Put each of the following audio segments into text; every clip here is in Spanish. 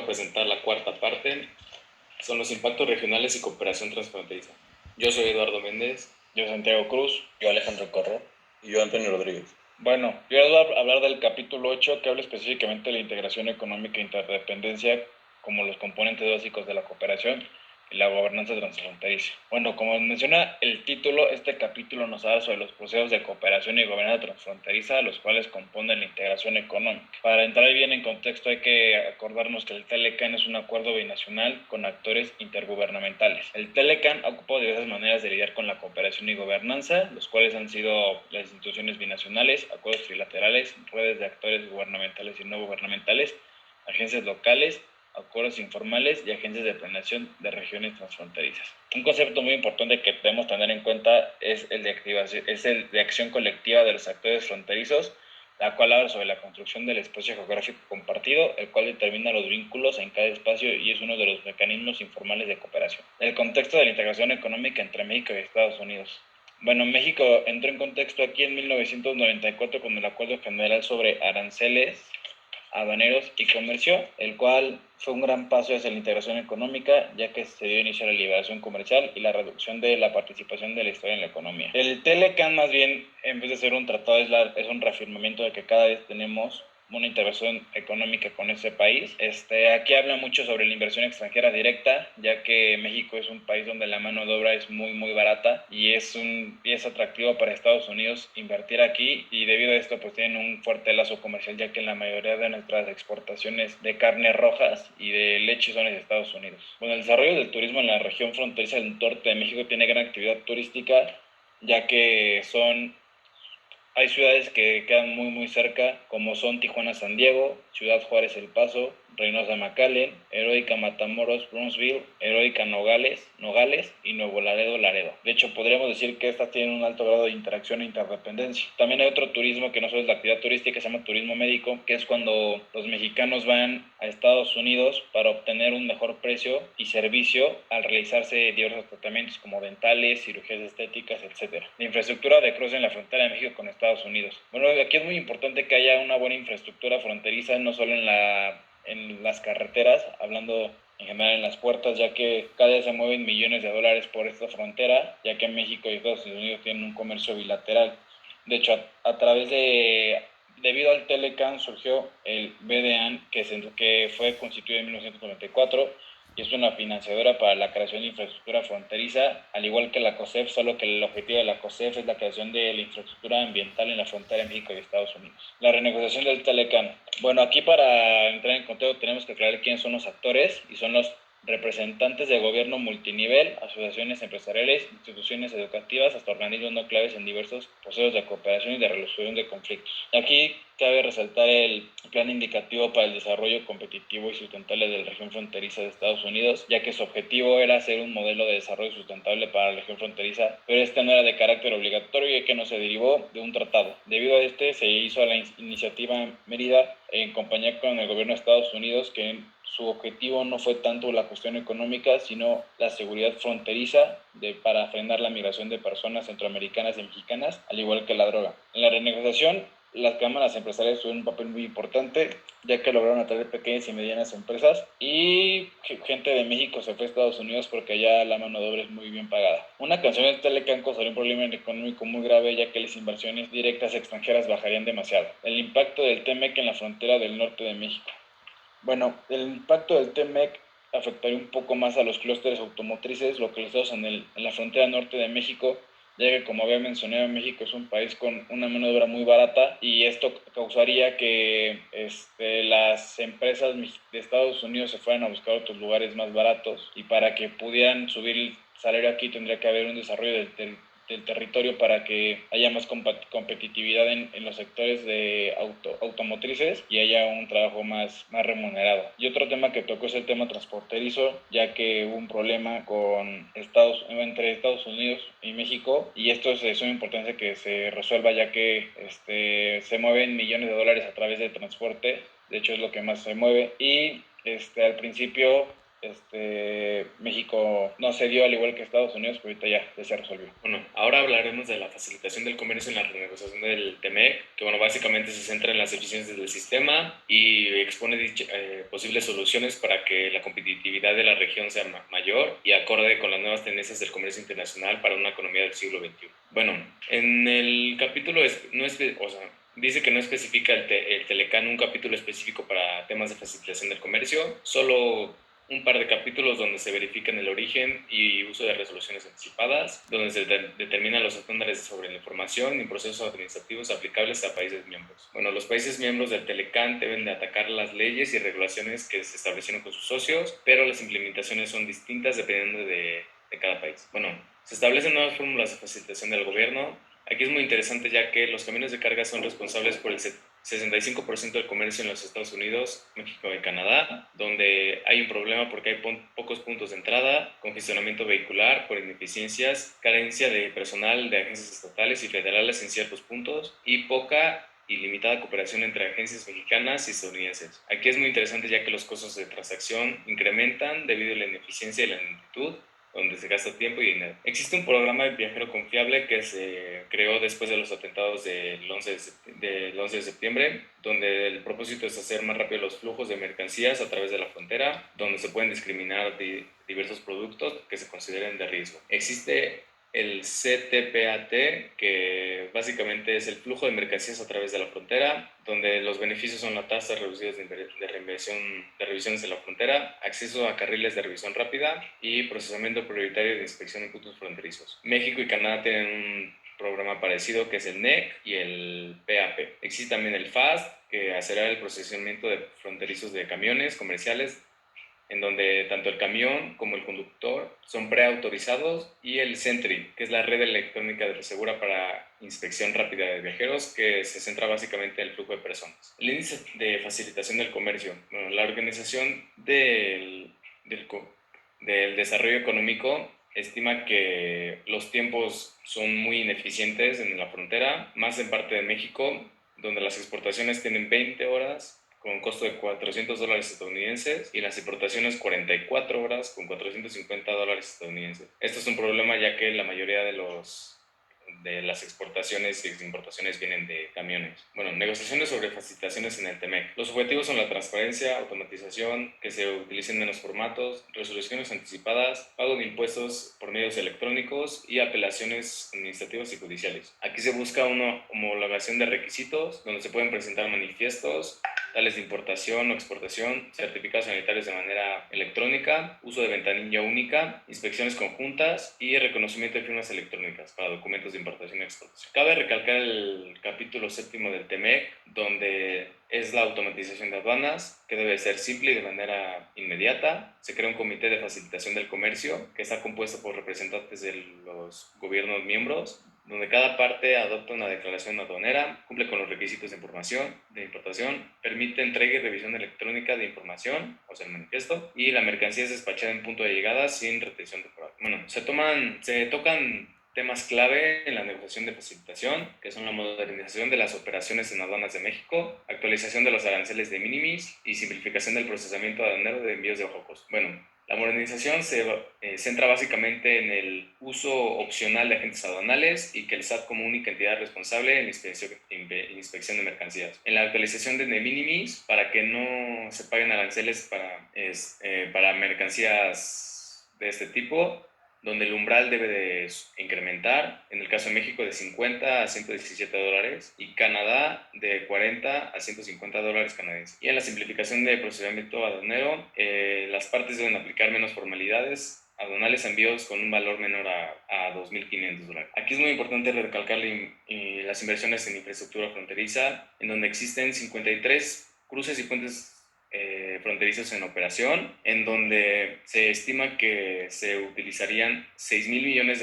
a presentar la cuarta parte, son los impactos regionales y cooperación transfronteriza. Yo soy Eduardo Méndez. Yo Santiago Cruz. Yo Alejandro Corro. Y yo Antonio Rodríguez. Bueno, yo les voy a hablar del capítulo 8 que habla específicamente de la integración económica e interdependencia como los componentes básicos de la cooperación y la gobernanza transfronteriza. Bueno, como menciona el título, este capítulo nos habla sobre los procesos de cooperación y gobernanza transfronteriza, los cuales componen la integración económica. Para entrar bien en contexto hay que acordarnos que el TLCAN es un acuerdo binacional con actores intergubernamentales. El TLCAN ha ocupado diversas maneras de lidiar con la cooperación y gobernanza, los cuales han sido las instituciones binacionales, acuerdos trilaterales, redes de actores gubernamentales y no gubernamentales, agencias locales, acuerdos informales y agencias de planeación de regiones transfronterizas. Un concepto muy importante que debemos tener en cuenta es el de acción colectiva de los actores fronterizos, la cual habla sobre la construcción del espacio geográfico compartido, el cual determina los vínculos en cada espacio y es uno de los mecanismos informales de cooperación. El contexto de la integración económica entre México y Estados Unidos. Bueno, México entró en contexto aquí en 1994 con el Acuerdo General sobre Aranceles, Aduaneros y Comercio, el cual fue un gran paso hacia la integración económica, ya que se dio inicio a la liberación comercial y la reducción de la participación de la historia en la economía. El TLCAN, más bien, en vez de ser un tratado, es un reafirmamiento de que cada vez tenemos una integración económica con ese país. Aquí habla mucho sobre la inversión extranjera directa, ya que México es un país donde la mano de obra es muy barata y es atractivo para Estados Unidos invertir aquí, y debido a esto pues tienen un fuerte lazo comercial, ya que la mayoría de nuestras exportaciones de carnes rojas y de leche son de Estados Unidos. Bueno, el desarrollo del turismo en la región fronteriza del norte de México tiene gran actividad turística, ya que hay ciudades que quedan muy cerca, como son Tijuana, San Diego, Ciudad Juárez, El Paso, Reynosa, McAllen, Heroica, Matamoros, Brownsville, Heroica, Nogales y Nuevo Laredo, Laredo. De hecho, podríamos decir que estas tienen un alto grado de interacción e interdependencia. También hay otro turismo que no solo es la actividad turística, se llama turismo médico, que es cuando los mexicanos van a Estados Unidos para obtener un mejor precio y servicio al realizarse diversos tratamientos como dentales, cirugías estéticas, etc. La infraestructura de cruce en la frontera de México con Estados Unidos. Bueno, aquí es muy importante que haya una buena infraestructura fronteriza, no solo en las carreteras, hablando en general en las puertas, ya que cada día se mueven millones de dólares por esta frontera, ya que México y Estados Unidos tienen un comercio bilateral. De hecho, debido al TLCAN surgió el BDAN, que fue constituido en 1994 y es una financiadora para la creación de infraestructura fronteriza, al igual que la COSEF, solo que el objetivo de la COSEF es la creación de la infraestructura ambiental en la frontera de México y Estados Unidos. La renegociación del TLCAN. Bueno, aquí para entrar en contexto tenemos que aclarar quiénes son los actores, y son los representantes de gobierno multinivel, asociaciones empresariales, instituciones educativas, hasta organismos no claves en diversos procesos de cooperación y de resolución de conflictos. Aquí cabe resaltar el Plan Indicativo para el Desarrollo Competitivo y Sustentable de la Región Fronteriza de Estados Unidos, ya que su objetivo era ser un modelo de desarrollo sustentable para la región fronteriza, pero este no era de carácter obligatorio, ya que no se derivó de un tratado. Debido a se hizo la iniciativa Mérida en compañía con el gobierno de Estados Unidos, que su objetivo no fue tanto la cuestión económica, sino la seguridad fronteriza para frenar la migración de personas centroamericanas y mexicanas, al igual que la droga. En la renegociación, las cámaras empresariales tuvieron un papel muy importante, ya que lograron atraer pequeñas y medianas empresas, y gente de México se fue a Estados Unidos porque allá la mano de obra es muy bien pagada. Una canción de Telecan causaría un problema económico muy grave, ya que las inversiones directas extranjeras bajarían demasiado. El impacto del TMEC en la frontera del norte de México. Bueno, el impacto del TMEC afectaría un poco más a los clústeres automotrices localizados en la frontera norte de México, ya que, como había mencionado, México es un país con una mano de obra muy barata, y esto causaría que las empresas de Estados Unidos se fueran a buscar otros lugares más baratos, y para que pudieran subir el salario aquí tendría que haber un desarrollo del territorio para que haya más competitividad en los sectores de automotrices y haya un trabajo más remunerado. Y otro tema que tocó es el tema transporterizo, ya que hubo un problema entre Estados Unidos y México, y esto es de suma importancia que se resuelva, ya que se mueven millones de dólares a través del transporte. De hecho es lo que más se mueve, y al principio México no se dio al igual que Estados Unidos, pero ahorita ya se resolvió. Bueno, ahora hablaremos de la facilitación del comercio en la renegociación del TEMEC, que básicamente se centra en las eficiencias del sistema y expone posibles soluciones para que la competitividad de la región sea mayor y acorde con las nuevas tendencias del comercio internacional para una economía del siglo XXI. Bueno, en el capítulo dice que no especifica el Telecán un capítulo específico para temas de facilitación del comercio, solo un par de capítulos donde se verifican el origen y uso de resoluciones anticipadas, donde se determinan los estándares sobre la información y procesos administrativos aplicables a países miembros. Bueno, los países miembros del Telecán deben de atacar las leyes y regulaciones que se establecieron con sus socios, pero las implementaciones son distintas dependiendo de cada país. Bueno, se establecen nuevas fórmulas de facilitación del gobierno. Aquí es muy interesante ya que los camiones de carga son responsables por el 65% del comercio en los Estados Unidos, México y Canadá, donde hay un problema porque hay pocos puntos de entrada, congestionamiento vehicular por ineficiencias, carencia de personal de agencias estatales y federales en ciertos puntos y poca y limitada cooperación entre agencias mexicanas y estadounidenses. Aquí es muy interesante ya que los costos de transacción incrementan debido a la ineficiencia y la lentitud, donde se gasta tiempo y dinero. Existe un programa de viajero confiable que se creó después de los atentados del 11 de septiembre, donde el propósito es hacer más rápido los flujos de mercancías a través de la frontera, donde se pueden discriminar diversos productos que se consideren de riesgo. Existe el CTPAT, que básicamente es el flujo de mercancías a través de la frontera, donde los beneficios son la tasa reducida de revisiones de la frontera, acceso a carriles de revisión rápida y procesamiento prioritario de inspección en puntos fronterizos. México y Canadá tienen un programa parecido que es el NEC y el PAP. Existe también el FAST, que acelera el procesamiento de fronterizos de camiones comerciales, en donde tanto el camión como el conductor son preautorizados, y el Sentry, que es la red electrónica de segura para inspección rápida de viajeros, que se centra básicamente en el flujo de personas. El índice de facilitación del comercio. Bueno, la Organización del Desarrollo Económico estima que los tiempos son muy ineficientes en la frontera, más en parte de México, donde las exportaciones tienen 20 horas con un costo de $400 estadounidenses y las importaciones 44 horas con $450 estadounidenses. Esto es un problema ya que la mayoría de las exportaciones y importaciones vienen de camiones. Bueno, negociaciones sobre facilitaciones en el TEMEC. Los objetivos son la transparencia, automatización, que se utilicen menos formatos, resoluciones anticipadas, pago de impuestos por medios electrónicos y apelaciones administrativas y judiciales. Aquí se busca una homologación de requisitos donde se pueden presentar manifiestos, tales de importación o exportación, certificados sanitarios de manera electrónica, uso de ventanilla única, inspecciones conjuntas y reconocimiento de firmas electrónicas para documentos de importación y exportación. Cabe recalcar el capítulo 7 del TEMEC, donde es la automatización de aduanas, que debe ser simple y de manera inmediata. Se crea un comité de facilitación del comercio, que está compuesto por representantes de los gobiernos miembros, donde cada parte adopta una declaración aduanera, cumple con los requisitos de importación, permite entrega y revisión electrónica de información, o sea, el manifiesto, y la mercancía es despachada en punto de llegada sin retención temporal. Bueno, se tocan temas clave en la negociación de facilitación, que son la modernización de las operaciones en aduanas de México, actualización de los aranceles de minimis y simplificación del procesamiento aduanero de envíos de bajo costo. Bueno, la modernización se centra básicamente en el uso opcional de agentes aduanales y que el SAT como única entidad responsable en inspección de mercancías. En la actualización de minimis para que no se paguen aranceles para mercancías de este tipo, donde el umbral debe de incrementar, en el caso de México de $50 a $117 y Canadá de $40 a $150 canadienses. Y en la simplificación de procedimiento aduanero, las partes deben aplicar menos formalidades aduanales a envíos con un valor menor a $2,500. Aquí es muy importante recalcar las inversiones en infraestructura fronteriza, en donde existen 53 cruces y puentes fronterizos en operación, en donde se estima que se utilizarían $6,000 millones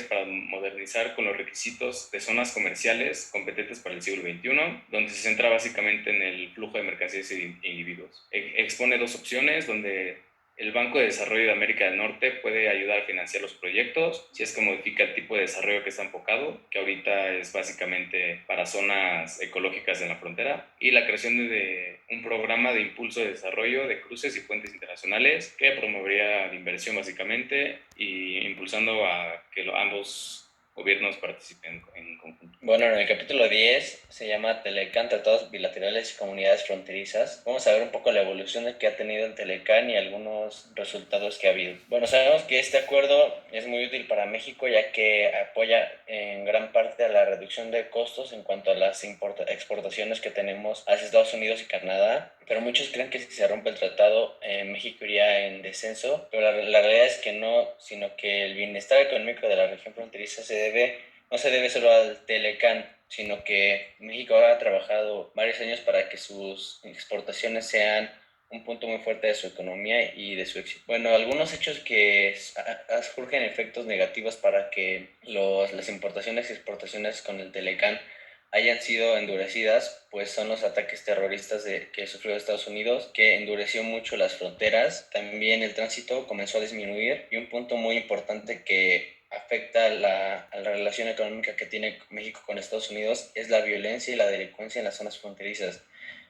para modernizar con los requisitos de zonas comerciales competentes para el siglo XXI, donde se centra básicamente en el flujo de mercancías e individuos. Expone dos opciones, donde el Banco de Desarrollo de América del Norte puede ayudar a financiar los proyectos si es que modifica el tipo de desarrollo que está enfocado, que ahorita es básicamente para zonas ecológicas en la frontera, y la creación de un programa de impulso de desarrollo de cruces y puentes internacionales que promovería la inversión básicamente y impulsando a que ambos gobiernos participen en conjunto. Bueno, en el capítulo 10 se llama Telecán, Tratados Bilaterales y Comunidades Fronterizas. Vamos a ver un poco la evolución que ha tenido el Telecán y algunos resultados que ha habido. Bueno, sabemos que este acuerdo es muy útil para México ya que apoya en gran parte a la reducción de costos en cuanto a las exportaciones que tenemos hacia Estados Unidos y Canadá. Pero muchos creen que si se rompe el tratado, México iría en descenso, pero la realidad es que no, sino que el bienestar económico de la región fronteriza no se debe solo al Telecán, sino que México ha trabajado varios años para que sus exportaciones sean un punto muy fuerte de su economía y de su éxito. Bueno, algunos hechos que surgen efectos negativos para que las importaciones y exportaciones con el Telecán hayan sido endurecidas, pues son los ataques terroristas que sufrió Estados Unidos, que endureció mucho las fronteras. También el tránsito comenzó a disminuir y un punto muy importante que afecta a la relación económica que tiene México con Estados Unidos es la violencia y la delincuencia en las zonas fronterizas,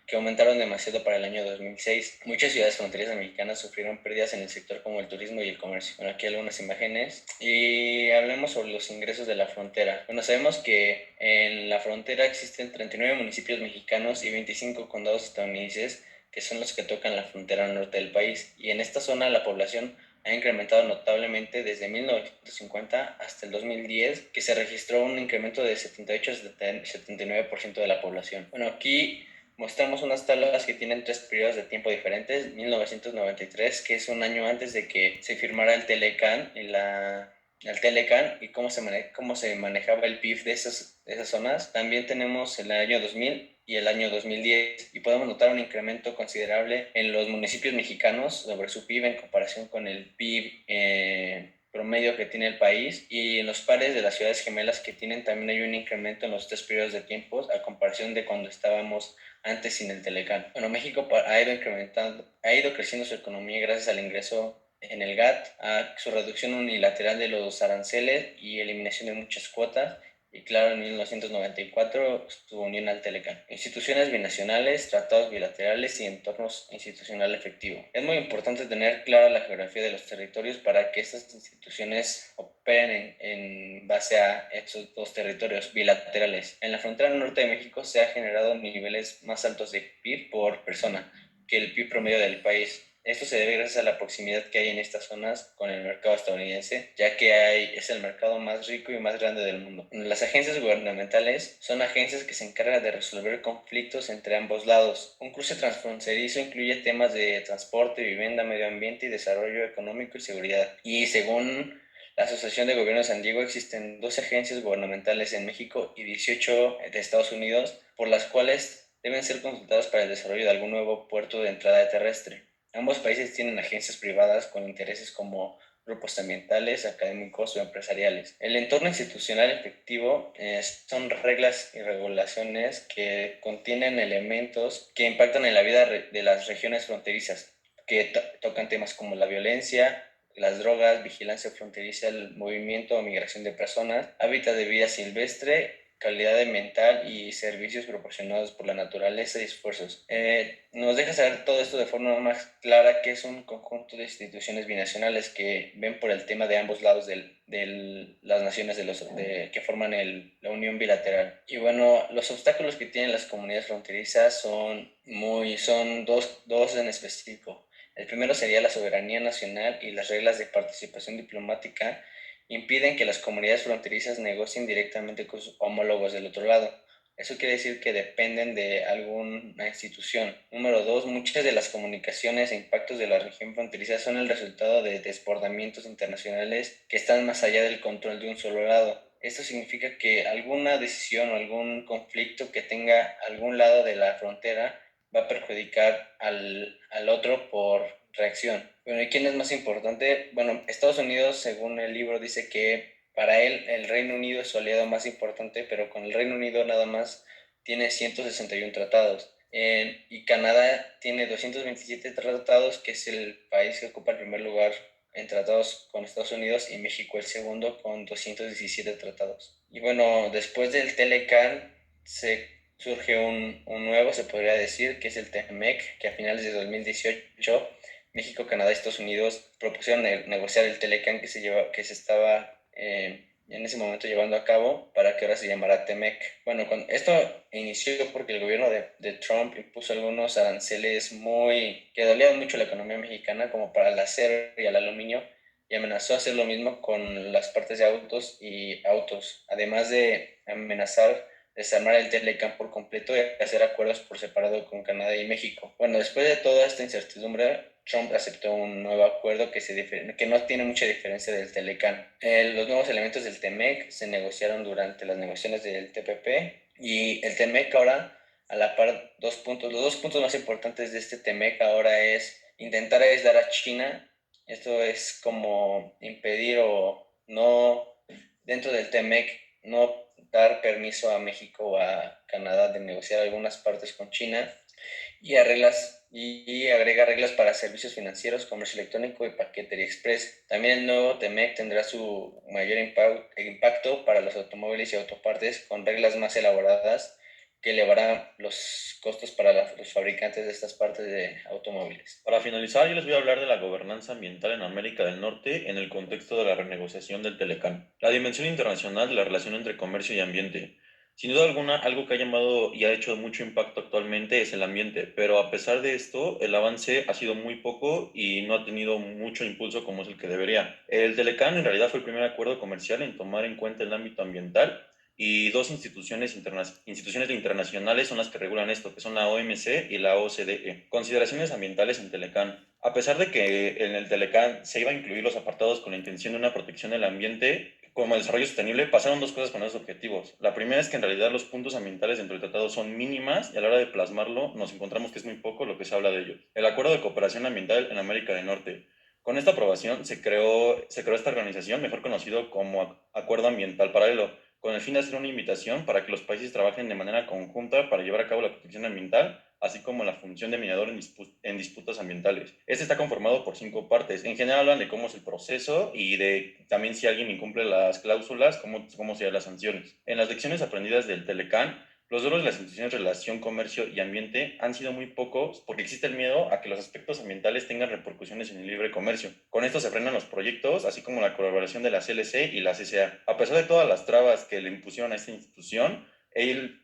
que aumentaron demasiado para el año 2006. Muchas ciudades fronterizas mexicanas sufrieron pérdidas en el sector como el turismo y el comercio. Bueno, aquí algunas imágenes. Y hablemos sobre los ingresos de la frontera. Bueno, sabemos que en la frontera existen 39 municipios mexicanos y 25 condados estadounidenses, que son los que tocan la frontera norte del país. Y en esta zona la población ha incrementado notablemente desde 1950 hasta el 2010, que se registró un incremento de 78 a 79% de la población. Bueno, aquí mostramos unas tablas que tienen 3 periodos de tiempo diferentes. 1993, que es un año antes de que se firmara el Telecán y cómo se manejaba el PIB de esas zonas. También tenemos el año 2000 y el año 2010 y podemos notar un incremento considerable en los municipios mexicanos sobre su PIB en comparación con el PIB promedio que tiene el país, y en los pares de las ciudades gemelas que tienen también hay un incremento en los 3 periodos de tiempos a comparación de cuando estábamos antes sin el Telecán. Bueno, México ha ido creciendo su economía gracias al ingreso en el GATT, a su reducción unilateral de los aranceles y eliminación de muchas cuotas, y claro, en 1994 su unión al Telecán. Instituciones binacionales, tratados bilaterales y entornos institucional efectivo. Es muy importante tener clara la geografía de los territorios para que estas instituciones operen en base a estos dos territorios bilaterales. En la frontera norte de México se han generado niveles más altos de PIB por persona que el PIB promedio del país. Esto se debe gracias a la proximidad que hay en estas zonas con el mercado estadounidense, ya que es el mercado más rico y más grande del mundo. Las agencias gubernamentales son agencias que se encargan de resolver conflictos entre ambos lados. Un cruce transfronterizo incluye temas de transporte, vivienda, medio ambiente y desarrollo económico y seguridad. Y según la Asociación de Gobierno de San Diego, existen 12 agencias gubernamentales en México y 18 de Estados Unidos, por las cuales deben ser consultadas para el desarrollo de algún nuevo puerto de entrada terrestre. Ambos países tienen agencias privadas con intereses como grupos ambientales, académicos o empresariales. El entorno institucional efectivo son reglas y regulaciones que contienen elementos que impactan en la vida de las regiones fronterizas, que tocan temas como la violencia, las drogas, vigilancia fronteriza, el movimiento o migración de personas, hábitat de vida silvestre, calidad mental y servicios proporcionados por la naturaleza y esfuerzos. Nos deja saber todo esto de forma más clara, que es un conjunto de instituciones binacionales que ven por el tema de ambos lados de las naciones que forman la unión bilateral. Y bueno, los obstáculos que tienen las comunidades fronterizas son dos en específico. El primero sería la soberanía nacional, y las reglas de participación diplomática impiden que las comunidades fronterizas negocien directamente con sus homólogos del otro lado. Eso quiere decir que dependen de alguna institución. Número 2, muchas de las comunicaciones e impactos de la región fronteriza son el resultado de desbordamientos internacionales que están más allá del control de un solo lado. Esto significa que alguna decisión o algún conflicto que tenga algún lado de la frontera va a perjudicar al otro por reacción. Bueno, ¿y quién es más importante? Bueno, Estados Unidos, según el libro, dice que para él el Reino Unido es su aliado más importante, pero con el Reino Unido nada más tiene 161 tratados. Y Canadá tiene 227 tratados, que es el país que ocupa el primer lugar en tratados con Estados Unidos, y México el segundo con 217 tratados. Y bueno, después del Telecán se surge un nuevo, se podría decir, que es el TEMEC, que a finales de 2018 México, Canadá y Estados Unidos propusieron negociar el Telecan que se estaba en ese momento llevando a cabo para que ahora se llamara TEMEC. Bueno, esto inició porque el gobierno de Trump impuso algunos aranceles que dolían mucho a la economía mexicana, como para el acero y el aluminio, y amenazó hacer lo mismo con las partes de autos y autos, además de amenazar desarmar el Telecan por completo y hacer acuerdos por separado con Canadá y México. Bueno, después de toda esta incertidumbre, Trump aceptó un nuevo acuerdo que no tiene mucha diferencia del Telecan. Los nuevos elementos del TEMEC se negociaron durante las negociaciones del TPP y el TEMEC ahora, a la par, los dos puntos más importantes de este TEMEC ahora es intentar aislar a China. Esto es como impedir o no, dentro del TEMEC, no dar permiso a México o a Canadá de negociar algunas partes con China y agrega reglas para servicios financieros, comercio electrónico y paquetería express. También el nuevo TEMEC tendrá su mayor impacto para los automóviles y autopartes, con reglas más elaboradas que elevará los costos para los fabricantes de estas partes de automóviles. Para finalizar, yo les voy a hablar de la gobernanza ambiental en América del Norte en el contexto de la renegociación del Telecán. La dimensión internacional de la relación entre comercio y ambiente. Sin duda alguna, algo que ha llamado y ha hecho mucho impacto actualmente es el ambiente, pero a pesar de esto, el avance ha sido muy poco y no ha tenido mucho impulso como es el que debería. El Telecán en realidad fue el primer acuerdo comercial en tomar en cuenta el ámbito ambiental y dos instituciones internacionales son las que regulan esto, que son la OMC y la OCDE. Consideraciones ambientales en Telecán. A pesar de que en el Telecán se iba a incluir los apartados con la intención de una protección del ambiente, como el desarrollo sostenible, pasaron dos cosas con esos objetivos. La primera es que en realidad los puntos ambientales dentro del tratado son mínimas y a la hora de plasmarlo nos encontramos que es muy poco lo que se habla de ellos. El Acuerdo de Cooperación Ambiental en América del Norte. Con esta aprobación se creó esta organización, mejor conocido como Acuerdo Ambiental Paralelo, con el fin de hacer una invitación para que los países trabajen de manera conjunta para llevar a cabo la protección ambiental, así como la función de mediador en disputas ambientales. Este está conformado por 5 partes. En general hablan de cómo es el proceso y de también si alguien incumple las cláusulas, cómo serían las sanciones. En las lecciones aprendidas del Telecán, los logros de las instituciones de relación, comercio y ambiente han sido muy pocos porque existe el miedo a que los aspectos ambientales tengan repercusiones en el libre comercio. Con esto se frenan los proyectos, así como la colaboración de la CLC y la CCA. A pesar de todas las trabas que le impusieron a esta institución, él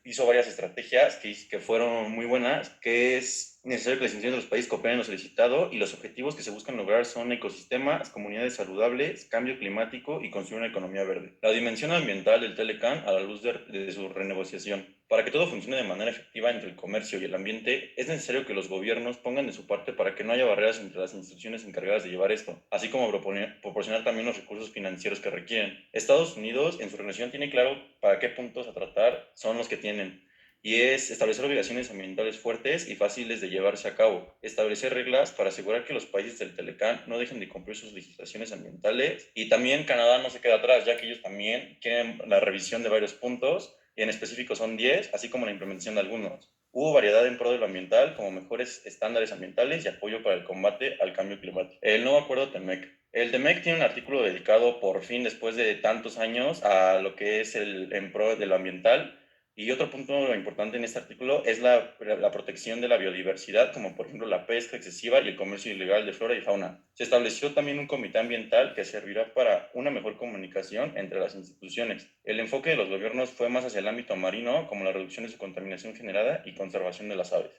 hizo varias estrategias que fueron muy buenas, que es necesario que las instituciones de los países cooperen en lo solicitado y los objetivos que se buscan lograr son ecosistemas, comunidades saludables, cambio climático y construir una economía verde. La dimensión ambiental del Telecán a la luz de su renegociación. Para que todo funcione de manera efectiva entre el comercio y el ambiente, es necesario que los gobiernos pongan de su parte para que no haya barreras entre las instituciones encargadas de llevar esto, así como proporcionar también los recursos financieros que requieren. Estados Unidos, en su renegociación, tiene claro para qué puntos a tratar son los que tienen, y es establecer obligaciones ambientales fuertes y fáciles de llevarse a cabo, establecer reglas para asegurar que los países del Telecán no dejen de cumplir sus legislaciones ambientales, y también Canadá no se queda atrás, ya que ellos también quieren la revisión de varios puntos, y en específico son 10, así como la implementación de algunos. Hubo variedad en pro de lo ambiental, como mejores estándares ambientales y apoyo para el combate al cambio climático. El nuevo acuerdo TEMEC. El TEMEC tiene un artículo dedicado por fin, después de tantos años, a lo que es el en pro de lo ambiental. Y otro punto importante en este artículo es la protección de la biodiversidad, como por ejemplo la pesca excesiva y el comercio ilegal de flora y fauna. Se estableció también un comité ambiental que servirá para una mejor comunicación entre las instituciones. El enfoque de los gobiernos fue más hacia el ámbito marino, como la reducción de su contaminación generada y conservación de las aves.